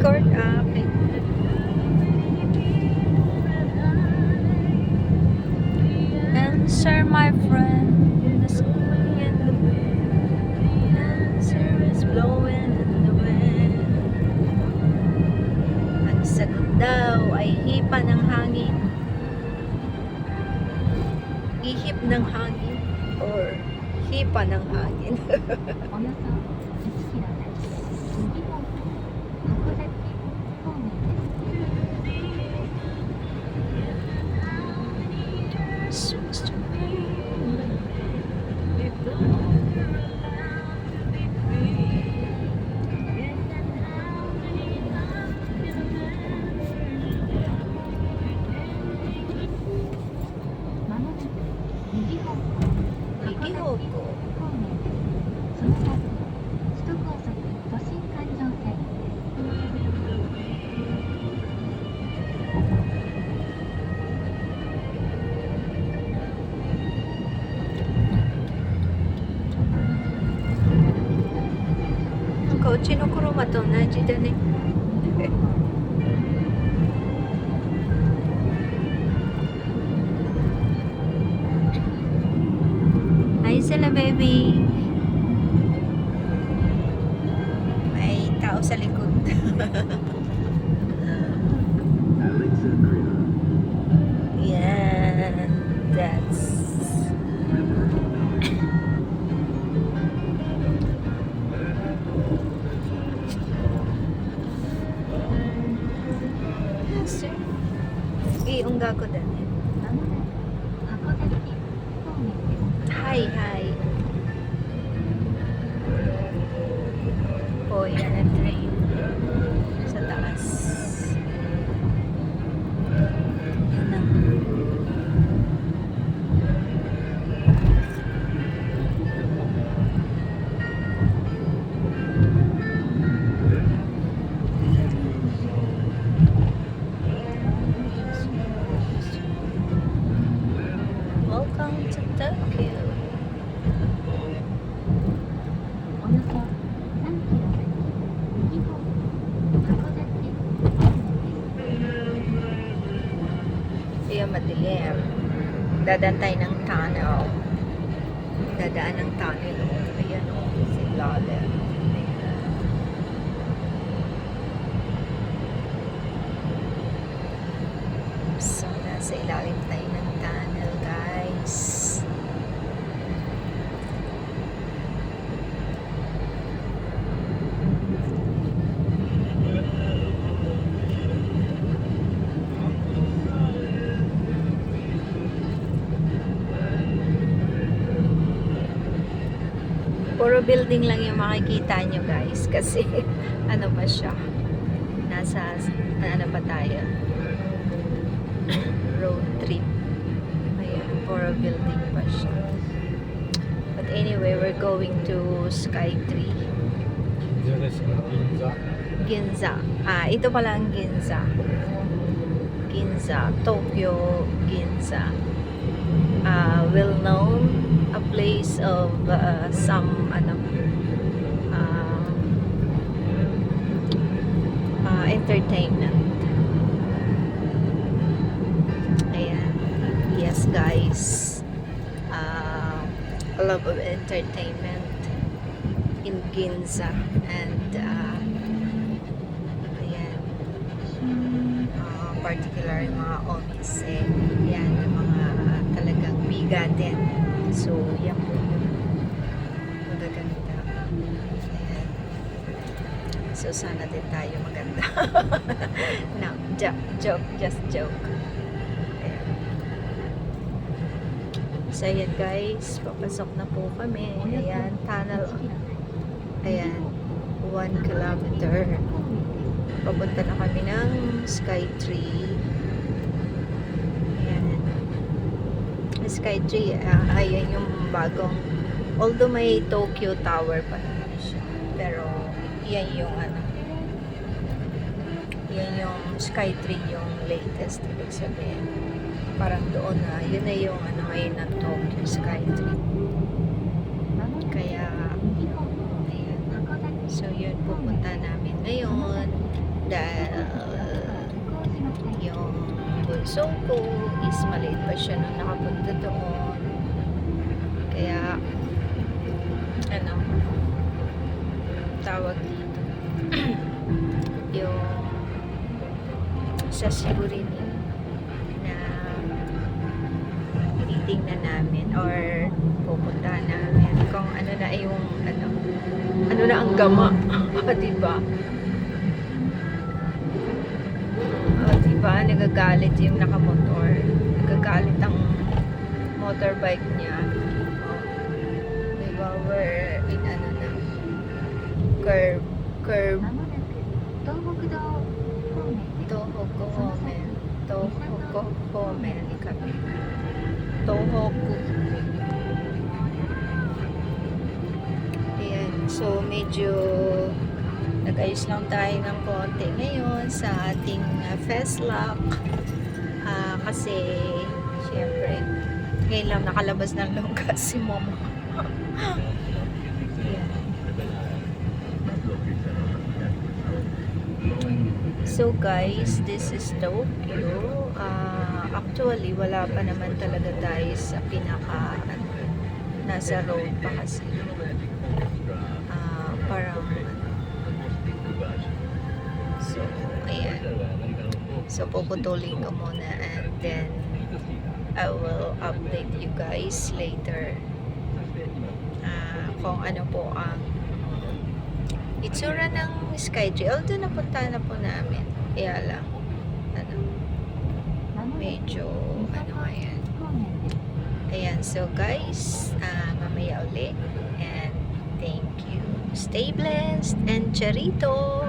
Record up. Answer, my friend. The sky and the wind. Answer is blowing in the wind. Ang sagot daw ay hipa ng hangin. Ihip ng hangin. Or hipa ng hangin. およそ1キロ先、右方向、函館方面です。まもなく右方向、右方向。方面です。その先、首都高速都心環状線。なんかうちの車と同じだね。Hi sila, baby. May tao sa likod. Yeah, that's iungga ko din. まもなく函館方面です。 Hi, hi. Oh, yan ang train. Sa taas. Yan ang welcome to Tokyo. およそ3キロ先、右方向、函館方面です。 Ayan, madilim. Dadaan tayo ng tunnel. Dadaan ng tunnel. Ayan o, si Lale. So, nasa ilalim tayo ng tunnel, guys. Puro building lang yung makikita nyo, guys, kasi ano pa siya, nasa ano pa tayo, road trip. Ayan, puro building pa siya. But anyway, we're going to Sky Tree. Ginza. Ito pala ang Ginza. Ginza, Tokyo Ginza. Well known, a place of some entertainment. Ayan. Yes, guys. A lot of entertainment in Ginza, and ayan, particular yung mga omise, yan, yung mga talagang bigatin. So, yan po yung magaganda. Ayan. So, sana din tayo maganda. No, joke, just joke. Ayan. So, ayan guys, papasok na po kami. Ayan, tunnel. Ayan, 1 kilometer. Papunta na kami ng Sky Tree. Ayan. Sky Tree, ayan yung bagong, although may Tokyo Tower pa naman siya, pero yan yung yan yung Sky Tree, yung latest, ibig sabihin parang doon na, yun na yung ngayon ng Tokyo Sky Tree. Kaya ayan, so yun, pupunta namin ngayon. dahil yung bunso ko is maliit pa siya nung nakapunta doon. Kaya ano tawag dito yung sa Sigurini na titingnan namin or pupuntahan namin kung ano na yung ano na ang gama. Diba? Diba? Nagagalit yung nakamotor. Nagagalit ang motorbike niya. Diba? We're in ano na curve まもなく東北道方面で Tohoku Homen. Tohoku Homen kami. Tohoku. Ayan. So, medyo nag-ayos lang tayo ng konti ngayon sa ating Festlock. Kasi, syempre, ngayon lang nakalabas ng longga si Momo. Ayan. So guys, this is Tokyo. Actually, wala pa naman talaga tayo sa nasa road pa kasi. Parang so, ayan. So, puputulin ko muna and then I will update you guys later kung ano po ang itsura ng Skytree. Although napunta na po namin. Kaya lang, medyo, ayan. Ayan, so guys, mamaya ulit. And thank you. Stay blessed and charito!